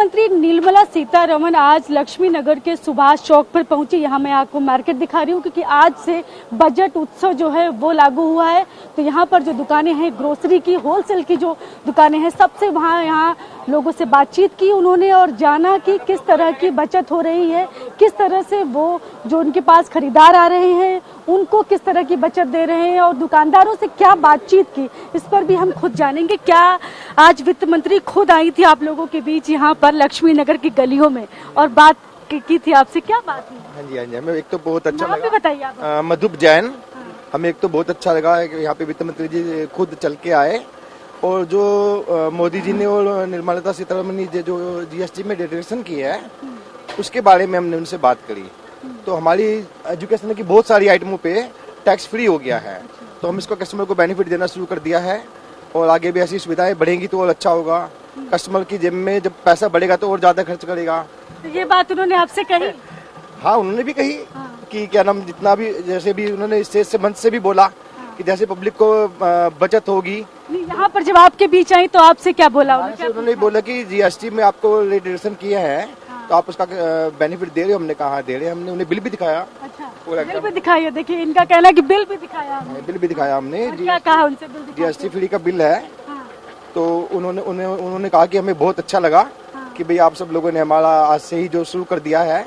मंत्री निर्मला सीतारमण आज लक्ष्मी नगर के सुभाष चौक पर पहुंची। यहाँ मैं आपको मार्केट दिखा रही हूँ क्योंकि आज से बजट उत्सव जो है वो लागू हुआ है। तो यहाँ पर जो दुकानें हैं, ग्रोसरी की, होलसेल की जो दुकानें हैं, सबसे यहाँ लोगों से बातचीत की उन्होंने और जाना कि किस तरह की बचत हो रही है, किस तरह से वो जो उनके पास खरीदार आ रहे हैं उनको किस तरह की बचत दे रहे हैं और दुकानदारों से क्या बातचीत की, इस पर भी हम खुद जानेंगे। क्या आज वित्त मंत्री खुद आई थी आप लोगों के बीच यहाँ पर लक्ष्मी नगर की गलियों में और बात की थी आपसे, क्या बात हुई? हाँ जी, हमें एक तो बहुत अच्छा लगा। बताइए आप। मधुप जैन। हमें एक तो बहुत अच्छा लगा है कि यहाँ पे वित्त मंत्री जी खुद चल के आए और जो मोदी जी ने और निर्मला सीतारमण ने जो जीएसटी में डिडक्शन की है उसके बारे में हमने उनसे बात करी। तो हमारी एजुकेशन की बहुत सारी आइटमों पे टैक्स फ्री हो गया है, तो हम इसको कस्टमर को बेनिफिट देना शुरू कर दिया है और आगे भी ऐसी सुविधाएं बढ़ेंगी तो और अच्छा होगा। कस्टमर की जेब में जब पैसा बढ़ेगा तो और ज्यादा खर्च करेगा। तो ये बात उन्होंने आपसे कही? हाँ, उन्होंने भी कही कि क्या नाम, जितना भी जैसे भी उन्होंने स्टेज से मंच से भी बोला कि जैसे पब्लिक को बचत होगी। यहाँ पर जब आपके बीच आई तो आपसे क्या बोला उन्होंने बोला कि जीएसटी में आपको रिडक्शन किया है तो आप उसका बेनिफिट दे रहे हो। हमने कहा दे रहे, हमने उन्हें बिल भी दिखाया। अच्छा, बिल भी दिखाया? देखिए इनका कहना है कि बिल भी दिखाया हमने। बिल भी दिखाया हमने। क्या कहा उनसे? जीएसटी फ्री का बिल है। तो उन्होंने कहा कि हमें बहुत अच्छा लगा कि भाई आप सब लोगों ने हमारा आज से ही जो शुरू कर दिया है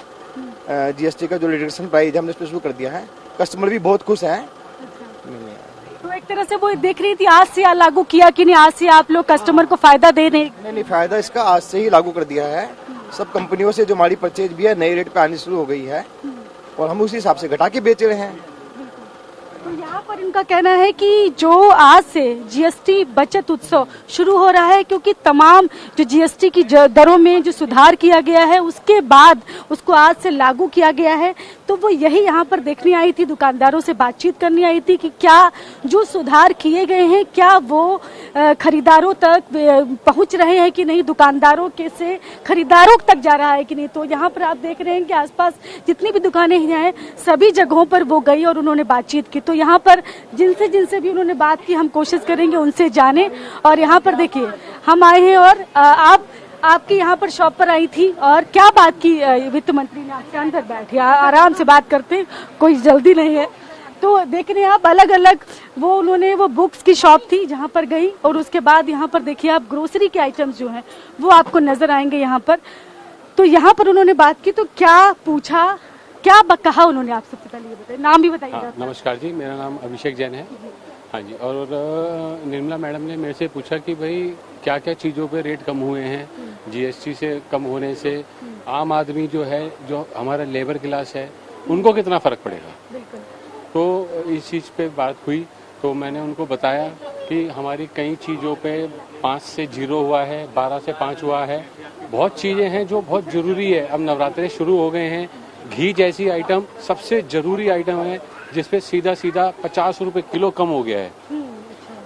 जीएसटी का जो रिडक्शन प्राइस है हमने इस पर शुरू कर दिया है। कस्टमर भी बहुत खुश है। तो एक तरह से वो देख रही थी आज से लागू किया कि नहीं, आज से आप लोग कस्टमर को फायदा दे रहे? नहीं, फायदा इसका आज से ही लागू कर दिया है। सब कंपनियों से जो हमारी परचेज भी है नए रेट पे आनी शुरू हो गई है और हम उसी हिसाब से घटा के बेच रहे हैं। तो यहाँ पर इनका कहना है कि जो आज से जीएसटी बचत उत्सव शुरू हो रहा है क्योंकि तमाम जो जीएसटी की दरों में जो सुधार किया गया है उसके बाद उसको आज से लागू किया गया है। तो वो यही यहाँ पर देखने आई थी, दुकानदारों से बातचीत करने आई थी कि क्या जो सुधार किए गए हैं क्या वो खरीदारों तक पहुँच रहे हैं कि नहीं, दुकानदारों के से खरीदारों तक जा रहा है कि नहीं। तो यहाँ पर आप देख रहे हैं कि आसपास जितनी भी दुकानें हैं सभी जगहों पर वो गई और उन्होंने बातचीत की। तो यहाँ पर जिनसे भी उन्होंने बात की हम कोशिश करेंगे उनसे जाने। और यहाँ पर देखिए हम आए हैं और आपकी यहाँ पर शॉप पर आई थी और क्या बात की वित्त मंत्री ने आपसे? अंदर बैठे आराम से बात करते, कोई जल्दी नहीं है। तो देख रहे हैं आप अलग अलग वो बुक्स की शॉप थी जहाँ पर गई और उसके बाद यहाँ पर देखिए आप ग्रोसरी के आइटम्स जो हैं वो आपको नजर आएंगे यहाँ पर। तो यहाँ पर उन्होंने बात की तो क्या पूछा, क्या कहा उन्होंने? आप सबसे पहले ये बताइए, नाम भी बताइए। नमस्कार जी, मेरा नाम अभिषेक जैन है। हाँ जी, और निर्मला मैडम ने मेरे से पूछा कि भाई क्या क्या चीज़ों पे रेट कम हुए हैं जीएसटी से कम होने से, आम आदमी जो है, जो हमारा लेबर क्लास है, उनको कितना फ़र्क पड़ेगा। तो इस चीज़ पे बात हुई तो मैंने उनको बताया कि हमारी कई चीज़ों पे 5 से 0 हुआ है, 12 से 5 हुआ है। बहुत चीज़ें हैं जो बहुत ज़रूरी है। अब नवरात्रे शुरू हो गए हैं, घी जैसी आइटम सबसे ज़रूरी आइटम है जिसपे सीधा 50 रुपए किलो कम हो गया है।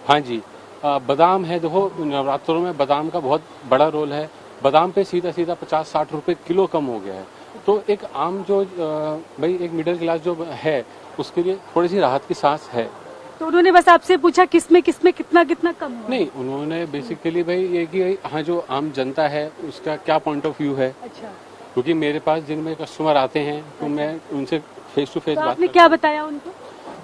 हाँ जी, बादाम है, देखो नवरात्रों में बादाम का बहुत बड़ा रोल है। बादाम पे सीधा 50-60 रुपए किलो कम हो गया है। तो एक आम जो भाई एक मिडिल क्लास जो है उसके लिए थोड़ी सी राहत की सांस है। तो उन्होंने बस आपसे पूछा किसमें कितना कम हुआ? नहीं, उन्होंने बेसिकली भाई ये कि हाँ जो आम जनता है उसका क्या पॉइंट ऑफ व्यू है। अच्छा। क्योंकि मेरे पास जिनमें कस्टमर आते हैं तो मैं उनसे फेस टू फेस बात। आपने क्या बताया उनको?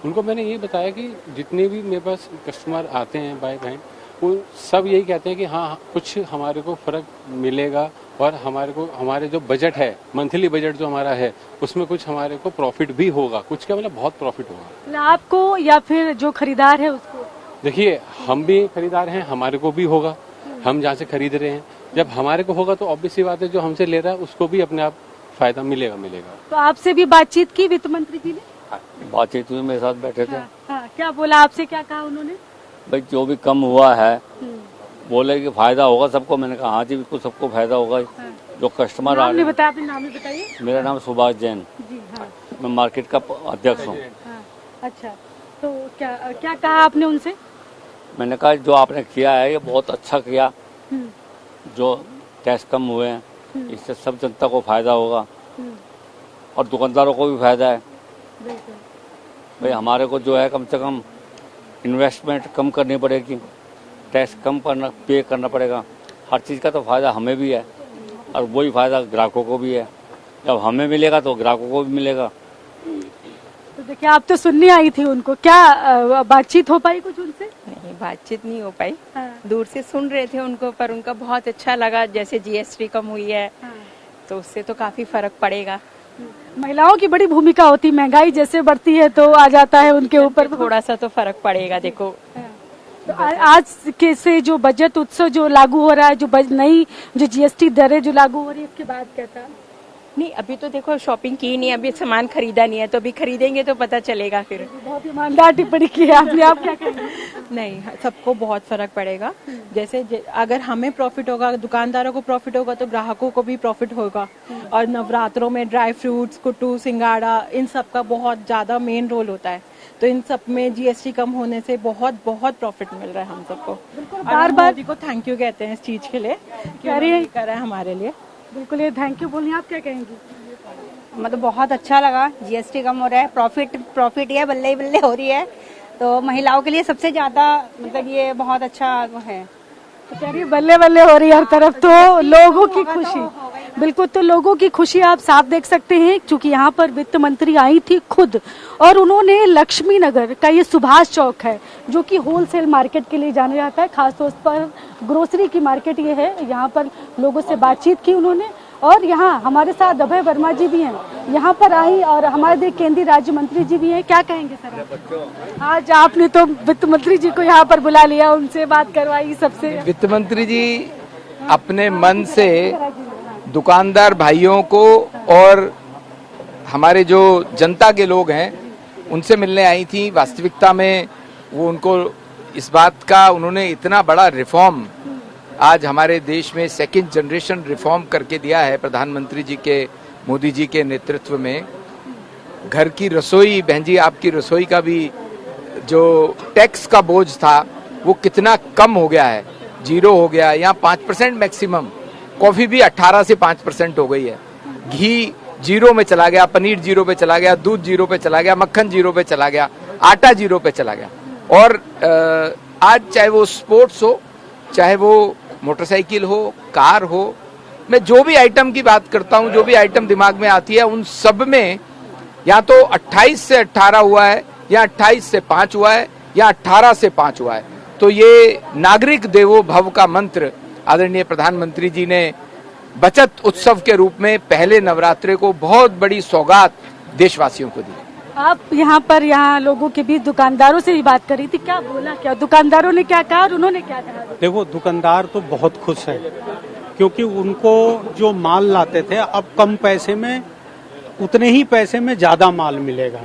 उनको मैंने ये बताया कि जितने भी मेरे पास कस्टमर आते हैं भाई बहन, वो सब यही कहते हैं कि हाँ कुछ हमारे को फर्क मिलेगा और हमारे जो बजट है, मंथली बजट जो हमारा है, उसमें कुछ हमारे को प्रॉफिट भी होगा। कुछ क्या मतलब बहुत प्रॉफिट होगा आपको या फिर जो खरीदार है उसको? देखिए हम भी खरीदार हैं, हमारे को भी होगा। हम जहाँ से खरीद रहे हैं, जब हमारे को होगा तो ऑब्वियस सी बात है जो हमसे ले रहा है उसको भी अपने आप फायदा मिलेगा। तो आपसे भी बातचीत की वित्त मंत्री जी ने? बातचीत हुई, मेरे साथ बैठे थे। हाँ, क्या बोला आपसे, क्या कहा उन्होंने? भाई जो भी कम हुआ है बोले कि फायदा होगा सबको। मैंने कहा हाँ जी बिल्कुल सबको फायदा होगा। जो कस्टमर आ रहे हैं। बताया, अपने नाम भी बताइए। मेरा नाम सुभाष जैन जी। हाँ। मैं मार्केट का अध्यक्ष हूँ। अच्छा, तो क्या कहा आपने उनसे? मैंने कहा जो आपने किया है ये बहुत अच्छा किया। जो टैक्स कम हुए हैं इससे सब जनता को फायदा होगा और दुकानदारों को भी फायदा है। भाई हमारे को जो है कम से कम इन्वेस्टमेंट कम करनी पड़ेगी, टैक्स कम पे करना पड़ेगा। हर चीज़ का तो फायदा हमें भी है। और वही फायदा ग्राहकों को भी है। जब हमें मिलेगा तो ग्राहकों को भी मिलेगा। तो देखिए, आप तो सुनने आई थी उनको, क्या बातचीत हो पाई कुछ उनसे? नहीं, बातचीत नहीं हो पाई। हाँ। दूर से सुन रहे थे उनको, पर उनका बहुत अच्छा लगा। जैसे जीएसटी कम हुई है हाँ। तो उससे तो काफी फर्क पड़ेगा। महिलाओं की बड़ी भूमिका होती, महंगाई जैसे बढ़ती है तो आ जाता है उनके ऊपर। थोड़ा सा तो फर्क पड़ेगा। देखो, तो आज के से जो बजट उत्सव जो लागू हो रहा है, जो नई जो जीएसटी दरें जो लागू हो रही है, इसके बाद क्या था? नहीं अभी तो देखो शॉपिंग की नहीं, अभी सामान खरीदा नहीं है, तो अभी खरीदेंगे तो पता चलेगा फिर। बहुत ईमानदार टिप्पणी की है आपने, आप क्या कहेंगे? नहीं, सबको बहुत फर्क पड़ेगा। जैसे अगर हमें प्रॉफिट होगा, दुकानदारों को प्रॉफिट होगा, तो ग्राहकों को भी प्रॉफिट होगा। और नवरात्रों में ड्राई फ्रूट्स, कुट्टू, सिंगाड़ा, इन सब का बहुत ज्यादा मेन रोल होता है। तो इन सब में जीएसटी कम होने से बहुत बहुत प्रॉफिट मिल रहा है हम सबको। बार बार मोदी को थैंक यू कहते हैं इस चीज के लिए, कह रही है कर रहा है हमारे लिए। बिल्कुल, ये थैंक यू बोलिए, आप क्या कहेंगी? मतलब बहुत अच्छा लगा, जीएसटी कम हो रहा है, प्रॉफिट ये बल्ले ही बल्ले हो रही है, तो महिलाओं के लिए सबसे ज्यादा मतलब ये बहुत अच्छा है। तो कह रही है बल्ले बल्ले हो रही है हर तरफ, तो लोगों की खुशी, बिल्कुल, तो लोगों की खुशी आप साफ देख सकते हैं, क्योंकि यहाँ पर वित्त मंत्री आई थी खुद, और उन्होंने लक्ष्मी नगर का ये सुभाष चौक है जो कि होलसेल मार्केट के लिए जाना जाता है, खासतौर पर ग्रोसरी की मार्केट ये है। यहाँ पर लोगों से बातचीत की उन्होंने, और यहाँ हमारे साथ अभय वर्मा जी भी हैं, यहाँ पर आई, और हमारे केंद्रीय राज्य मंत्री जी भी हैं। क्या कहेंगे सर? आज आपने तो वित्त मंत्री जी को यहाँ पर बुला लिया, उनसे बात करवाई सबसे। वित्त मंत्री जी अपने मन से दुकानदार भाइयों को और हमारे जो जनता के लोग हैं उनसे मिलने आई थी। वास्तविकता में वो उनको इस बात का, उन्होंने इतना बड़ा रिफॉर्म आज हमारे देश में सेकंड जनरेशन रिफॉर्म करके दिया है प्रधानमंत्री जी के, मोदी जी के नेतृत्व में। घर की रसोई, बहन जी आपकी रसोई का भी जो टैक्स का बोझ था वो कितना कम हो गया है, 0 हो गया है। यहाँ 5% मैक्सिमम, कॉफी भी 18 से 5% हो गई है, घी 0 में चला गया, पनीर 0 पे चला गया, दूध 0 पे चला गया, मक्खन 0 पे चला गया, आटा 0 पे चला गया। और आज चाहे वो स्पोर्ट्स हो, चाहे वो मोटरसाइकिल हो, कार हो, मैं जो भी आइटम की बात करता हूं, जो भी आइटम दिमाग में आती है, उन सब में या तो 28 से 18 हुआ है, या 28 से 5 हुआ है, या 18 से 5 हुआ है। तो ये नागरिक देवो भव का मंत्र आदरणीय प्रधानमंत्री जी ने बचत उत्सव के रूप में पहले नवरात्रे को बहुत बड़ी सौगात देशवासियों को दी। आप यहाँ पर लोगों के बीच दुकानदारों से भी बात करी थी, क्या बोला, क्या दुकानदारों ने क्या कहा और उन्होंने क्या कहा? देखो, दुकानदार तो बहुत खुश है, क्योंकि उनको जो माल लाते थे अब कम पैसे में, उतने ही पैसे में ज्यादा माल मिलेगा।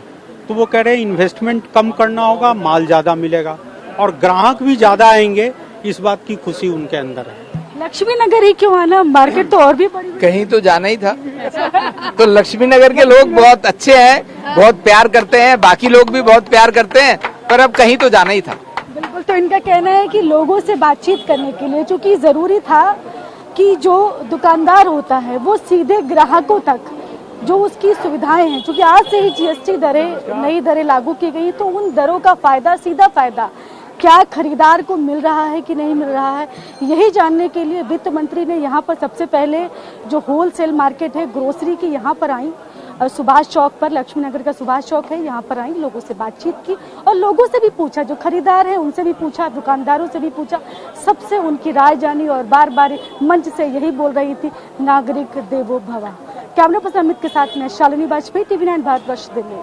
तो वो कह रहे हैं इन्वेस्टमेंट कम करना होगा, माल ज्यादा मिलेगा और ग्राहक भी ज्यादा आएंगे, इस बात की खुशी उनके अंदर है। लक्ष्मी नगर ही क्यों आना, मार्केट तो और भी बड़ी। कहीं तो जाना ही था। तो लक्ष्मी नगर के लोग बहुत अच्छे हैं, बहुत प्यार करते हैं, बाकी लोग भी बहुत प्यार करते हैं, पर अब कहीं तो जाना ही था। बिल्कुल, तो इनका कहना है कि लोगों से बातचीत करने के लिए, चूंकि जरूरी था कि जो दुकानदार होता है वो सीधे ग्राहकों तक जो उसकी सुविधाएं हैं, क्योंकि आज से ही जीएसटी दरें, नई दरें लागू की गई, तो उन दरों का फायदा, सीधा फायदा क्या खरीदार को मिल रहा है कि नहीं मिल रहा है, यही जानने के लिए वित्त मंत्री ने यहाँ पर सबसे पहले जो होलसेल मार्केट है ग्रोसरी की, यहाँ पर आई, सुभाष चौक पर, लक्ष्मी नगर का सुभाष चौक है, यहाँ पर आई, लोगों से बातचीत की और लोगों से भी पूछा, जो खरीदार हैं उनसे भी पूछा, दुकानदारों से भी पूछा, सबसे उनकी राय जानी और बार बार मंच से यही बोल रही थी, नागरिक देवो भव। कैमरा पर्सन अमित के साथ में शालिनी वाजपेयी, TV9 भारतवर्ष, दिल्ली।